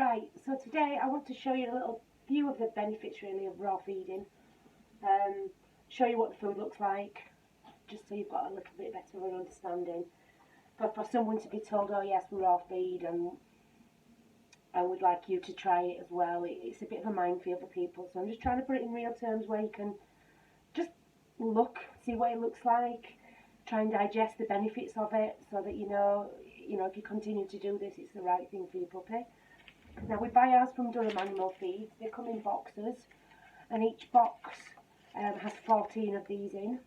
Right, so today I want to show you a little few of the benefits really of raw feeding. Show you what the food looks like, just so you've got a little bit better of an understanding. But for someone to be told, oh yes, we raw feed and we'd like you to try it as well, it's a bit of a minefield for people. So I'm just trying to put it in real terms where you can just look, see what it looks like, try and digest the benefits of it, so that you know if you continue to do this, it's the right thing for your puppy. Now we buy ours from Durham Animal Feeds. They come in boxes, and each box has 14 of these in.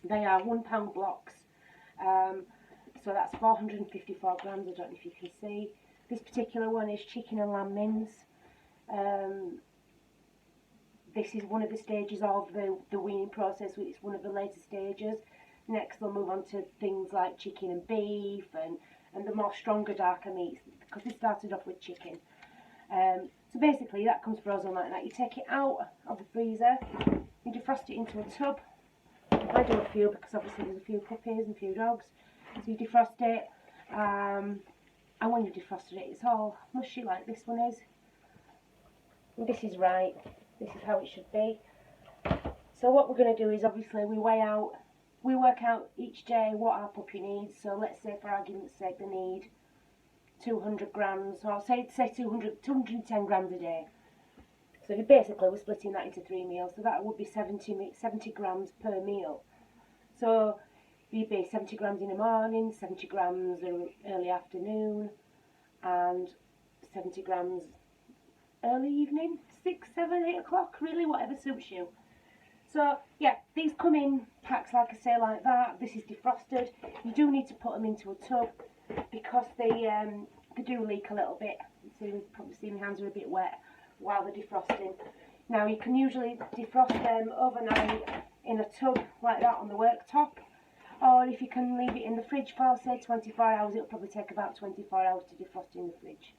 They are £1 blocks, so that's 454 grams. I don't know if you can see. This particular one is chicken and lamb mince. This is one of the stages of the weaning process. It's one of the later stages. Next they'll move on to things like chicken and beef and the more stronger, darker meats, because we started off with chicken. So basically that comes frozen like that. You take it out of the freezer, you defrost it into a tub. I do a few because obviously there's a few puppies and a few dogs. So you defrost it, and when you've defrosted it, it's all mushy like this one is. And this is right, this is how it should be. So what we're going to do is obviously we work out each day what our puppy needs. So let's say for argument's sake they need 200 grams, or say 210 grams a day. So we're splitting that into 3 meals, so that would be 70 grams per meal. So you'd be 70 grams in the morning, 70 grams early afternoon, and 70 grams early evening, 6, 7, 8 o'clock, really, whatever suits you. So yeah, these come in packs, like I say, like that. This is defrosted. You do need to put them into a tub because they do leak a little bit. So you probably see my hands are a bit wet while they're defrosting. Now you can usually defrost them overnight in a tub like that on the worktop, or if you can leave it in the fridge for say 24 hours, it'll probably take about 24 hours to defrost in the fridge.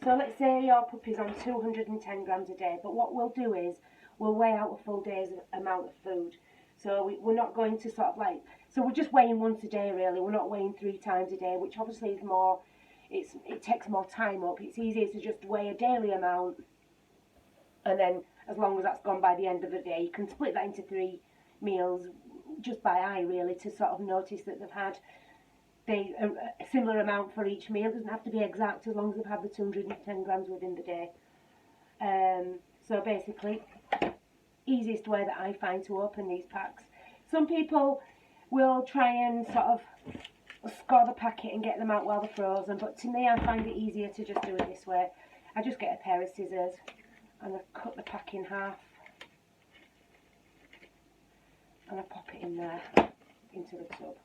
So let's say your puppy's on 210 grams a day, but what we'll do is we'll weigh out a full day's amount of food. So we're not going to sort of like, so we're just weighing once a day really. We're not weighing 3 times a day, which obviously is more, it takes more time up. It's easier to just weigh a daily amount, and then as long as that's gone by the end of the day, you can split that into 3 meals just by eye really, to sort of notice that they've had a similar amount for each meal. It doesn't have to be exact as long as they've had the 210 grams within the day. So basically, easiest way that I find to open these packs. Some people will try and sort of score the packet and get them out while they're frozen, but to me I find it easier to just do it this way. I just get a pair of scissors and I cut the pack in half and I pop it in there into the tub.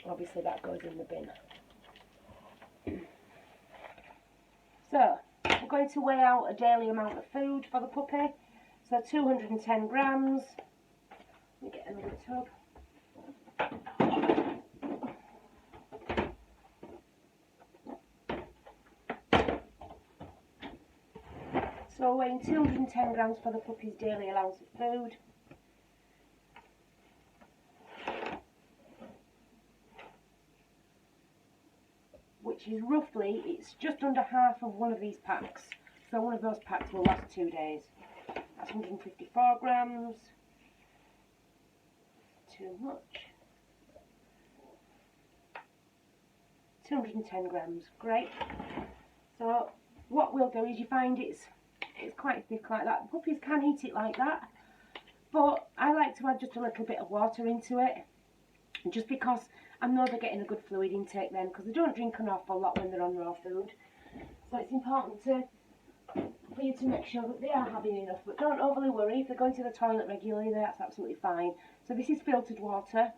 Obviously that goes in the bin. So we're going to weigh out a daily amount of food for the puppy. So 210 grams. Let me get another tub. So we're weighing 210 grams for the puppy's daily allowance of food. Which is roughly, it's just under half of one of these packs. So one of those packs will last 2 days. That's 154 grams. Too much. 210 grams, great. So what we'll do is, you find it's quite thick like that. Puppies can eat it like that, but I like to add just a little bit of water into it, just because I know they're getting a good fluid intake then, because they don't drink an awful lot when they're on raw food. So it's important for you to make sure that they are having enough, but don't overly worry. If they're going to the toilet regularly, that's absolutely fine. So this is filtered water.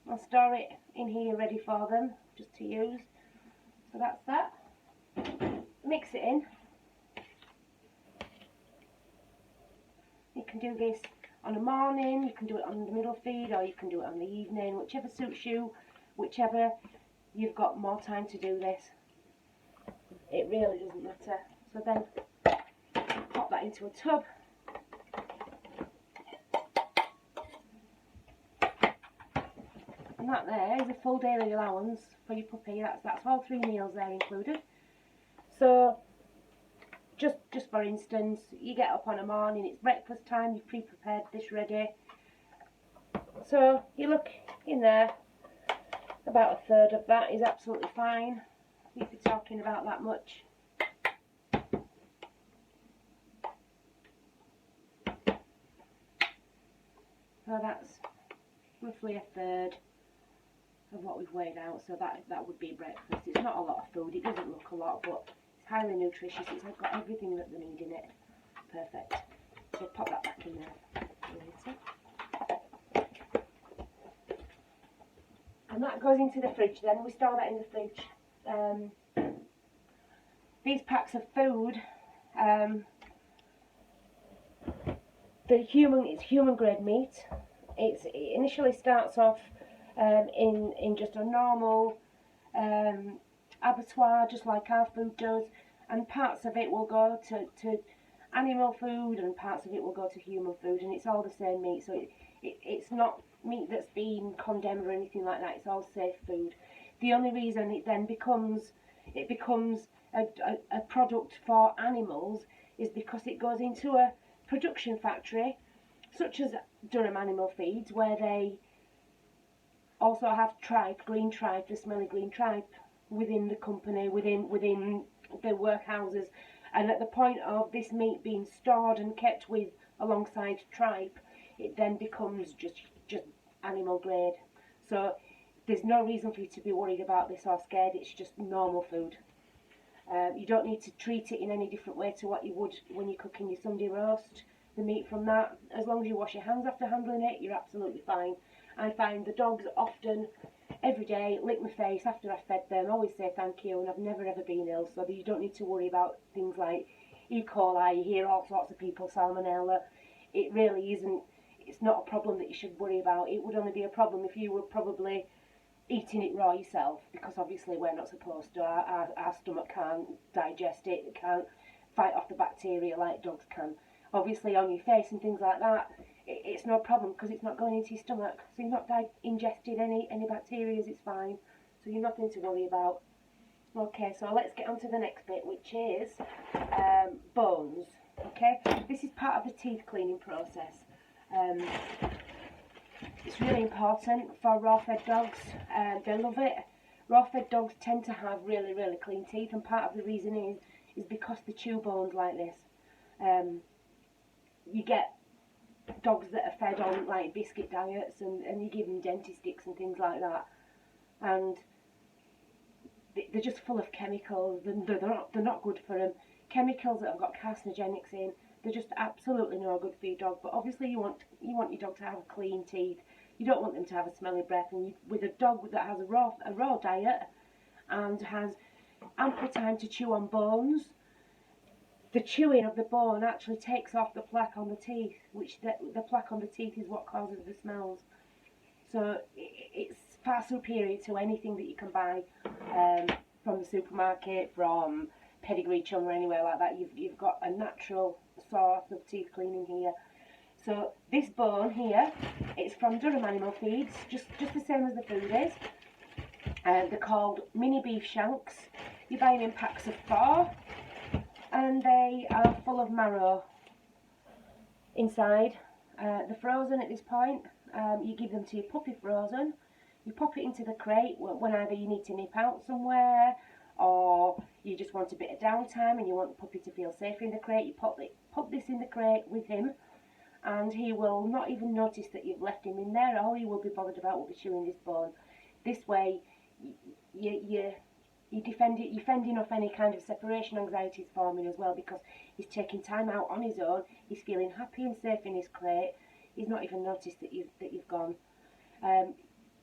I'll store it in here ready for them just to use. So that's that. Mix it in. You can do this on a morning, you can do it on the middle feed, or you can do it on the evening, whichever suits you, whichever you've got more time to do this. It really doesn't matter. So then pop that into a tub. And that there is a full daily allowance for your puppy. That's all 3 meals there included. So just for instance, you get up on a morning, it's breakfast time, you've pre-prepared this ready. So you look in there, about a third of that is absolutely fine if you're talking about that much. So that's roughly a third of what we've weighed out, so that would be breakfast. It's not a lot of food, it doesn't look a lot, but it's highly nutritious, it's got everything that they need in it. Perfect. So pop that back in there later. And that goes into the fridge then, we store that in the fridge. These packs of food, it's human grade meat. It initially starts off in just a normal abattoir, just like our food does, and parts of it will go to animal food and parts of it will go to human food, and it's all the same meat, so it's not meat that's been condemned or anything like that. It's all safe food. The only reason it then becomes a product for animals is because it goes into a production factory such as Durham Animal Feeds, where they also have tripe, green tripe, the smelly green tripe within the company, within the workhouses, and at the point of this meat being stored and kept with alongside tripe, it then becomes just animal grade. So there's no reason for you to be worried about this or scared. It's just normal food. You don't need to treat it in any different way to what you would when you're cooking your Sunday roast, the meat from that. As long as you wash your hands after handling it, you're absolutely fine. I find the dogs often, every day, lick my face after I've fed them, always say thank you, and I've never ever been ill, so you don't need to worry about things like E. coli. You hear all sorts of people, salmonella. It really isn't, it's not a problem that you should worry about. It would only be a problem if you were probably eating it raw yourself, because obviously we're not supposed to. Our stomach can't digest it, it can't fight off the bacteria like dogs can. Obviously on your face and things like that, it's no problem because it's not going into your stomach, so you've not ingested any bacteria, it's fine, so you've nothing to worry about. Okay, so let's get on to the next bit, which is bones. Okay, this is part of the teeth cleaning process. It's really important for raw-fed dogs. They love it. Raw-fed dogs tend to have really, really clean teeth, and part of the reason is because they chew bones like this. You get dogs that are fed on like biscuit diets, and you give them dentisticks and things like that, and they're just full of chemicals. They're not good for them. Chemicals that have got carcinogenics in, they're just absolutely no good for your dog. But obviously you want your dog to have clean teeth. You don't want them to have a smelly breath. And with a dog that has a raw diet and has ample time to chew on bones, the chewing of the bone actually takes off the plaque on the teeth, which the plaque on the teeth is what causes the smells. So it's far superior to anything that you can buy from the supermarket, from Pedigree, Chum, or anywhere like that. You've got a natural source of teeth cleaning here. So this bone here, it's from Durham Animal Feeds, just the same as the food is. They're called mini beef shanks. You buy them in packs of 4, and they are full of marrow inside. They're frozen at this point. You give them to your puppy frozen. You pop it into the crate when either you need to nip out somewhere, or you just want a bit of downtime and you want the puppy to feel safe in the crate. You pop this in the crate with him, and he will not even notice that you've left him in there. All he will be bothered about will be chewing this bone. This way, you're fending off any kind of separation anxieties forming as well, because he's taking time out on his own. He's feeling happy and safe in his crate. He's not even noticed that you've gone.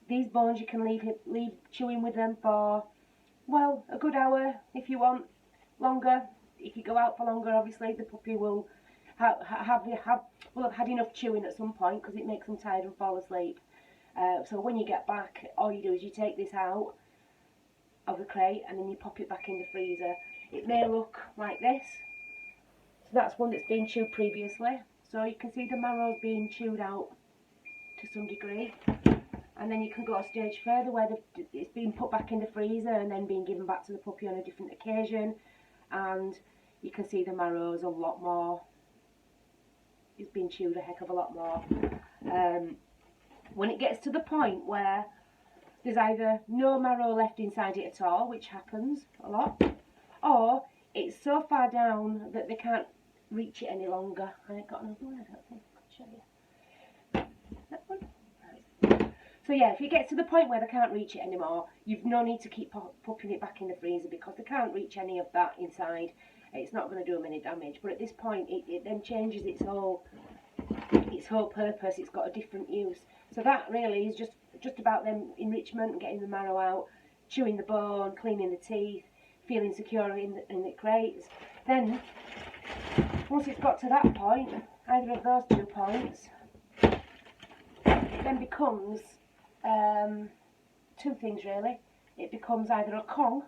These bones you can leave chewing with them for, well, a good hour if you want. Longer, if you go out for longer, obviously the puppy will have had enough chewing at some point, because it makes them tired and fall asleep. So when you get back, all you do is you take this out of the crate and then you pop it back in the freezer. It may look like this. So that's one that's been chewed previously. So you can see the marrow's being chewed out to some degree. And then you can go a stage further where it's been put back in the freezer and then being given back to the puppy on a different occasion, and you can see the marrow's a lot more, it's been chewed a heck of a lot more. When it gets to the point where there's either no marrow left inside it at all, which happens a lot, or it's so far down that they can't reach it any longer. I ain't got another one, I don't think I could show you. That one? Right. So yeah, if you get to the point where they can't reach it anymore, you've no need to keep popping it back in the freezer because they can't reach any of that inside. It's not going to do them any damage. But at this point, it then changes its whole purpose. It's got a different use. So that really is just about them enrichment, getting the marrow out, chewing the bone, cleaning the teeth, feeling secure in the crates. Then, once it's got to that point, either of those 2 points, then becomes 2 things really. It becomes either a Kong,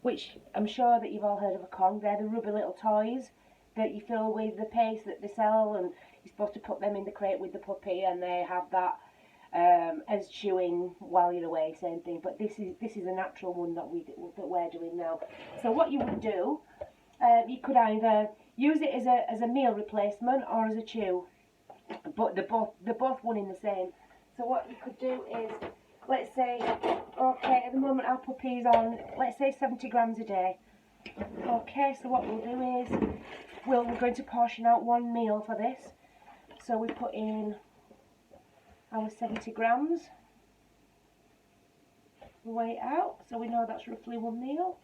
which I'm sure that you've all heard of a Kong. They're the rubber little toys that you fill with the paste that they sell, and you're supposed to put them in the crate with the puppy, and they have that as chewing while you're away, same thing. But this is a natural one that we're doing now. So what you would do, you could either use it as a meal replacement or as a chew, but they're both one in the same. So what you could do is, let's say, okay, at the moment our puppy's on, let's say 70 grams a day. Okay, so what we'll do is, we're going to portion out 1 meal for this. So we put in our 70 grams, we weigh it out, so we know that's roughly 1 meal.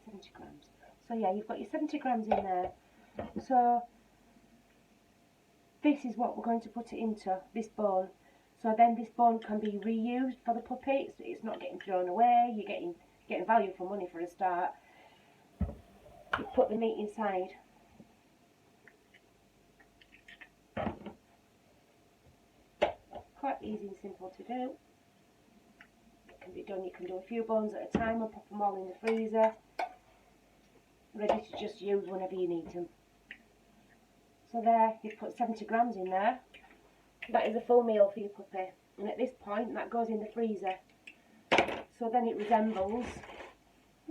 70 grams. So yeah, you've got your 70 grams in there. So this is what we're going to put it into, this bone. So then this bone can be reused for the puppy. It's not getting thrown away. You're getting value for money for a start. You put the meat inside. Quite easy and simple to do. It can be done. You can do a few bones at a time and pop them all in the freezer, ready to just use whenever you need them. So there, you've put 70 grams in there. That is a full meal for your puppy, and at this point that goes in the freezer. So then it resembles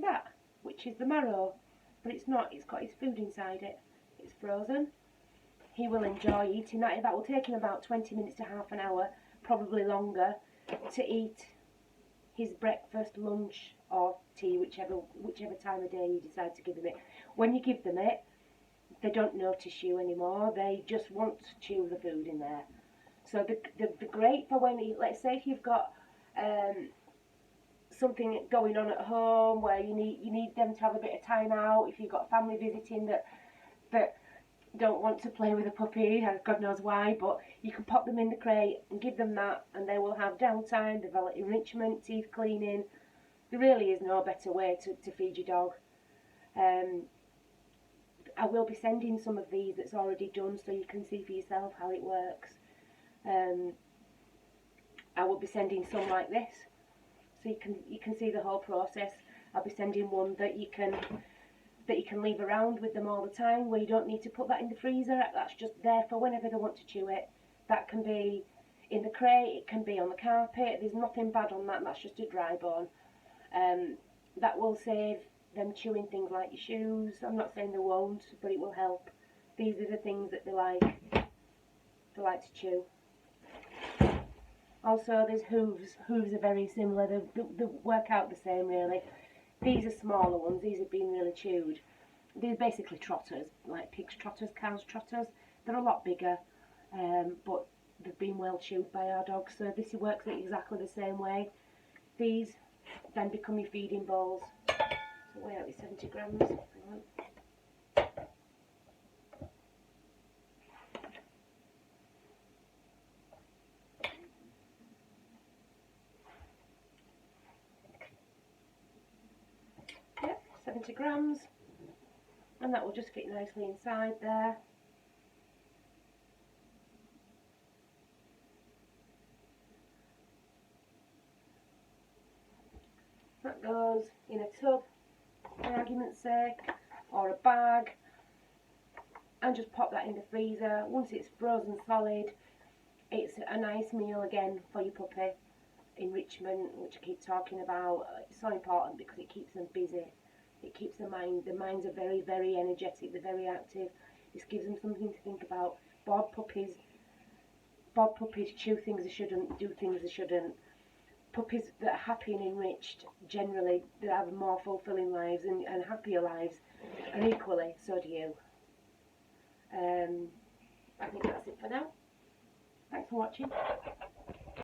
that, which is the marrow, but it's not. It's got his food inside it. It's frozen. He will enjoy eating that. That will take him about 20 minutes to half an hour, probably longer, to eat his breakfast, lunch or tea, whichever time of day you decide to give them it. When you give them it, they don't notice you anymore. They just want to chew the food in there. So the great for when let's say if you've got something going on at home where you need them to have a bit of time out. If you've got family visiting that don't want to play with a puppy, God knows why, but you can pop them in the crate and give them that, and they will have downtime, develop enrichment, teeth cleaning. There really is no better way to feed your dog. I will be sending some of these that's already done so you can see for yourself how it works. I will be sending some like this so you can see the whole process. I'll be sending one that you can leave around with them all the time, where you don't need to put that in the freezer. That's just there for whenever they want to chew it. That can be in the crate, it can be on the carpet. There's nothing bad on that. That's just a dry bone. That will save them chewing things like your shoes. I'm not saying they won't, but it will help. These are the things that they like to chew. Also, there's hooves. Hooves are very similar. They work out the same, really. These are smaller ones. These have been really chewed. They're basically trotters, like pigs' trotters, cows' trotters. They're a lot bigger, but they've been well chewed by our dogs. So this works exactly the same way. These then become your feeding bowls. So weigh out your 70 grams. Yep, 70 grams. And that will just fit nicely inside there. That goes in a tub, for argument's sake, or a bag. and just pop that in the freezer. Once it's frozen solid, it's a nice meal again for your puppy. Enrichment, which I keep talking about, it's so important because it keeps them busy. It keeps their minds are very, very energetic, they're very active. This gives them something to think about. Bored puppies chew things they shouldn't, do things they shouldn't. Puppies that are happy and enriched, generally, they have more fulfilling lives and happier lives, and equally, so do you. I think that's it for now. Thanks for watching.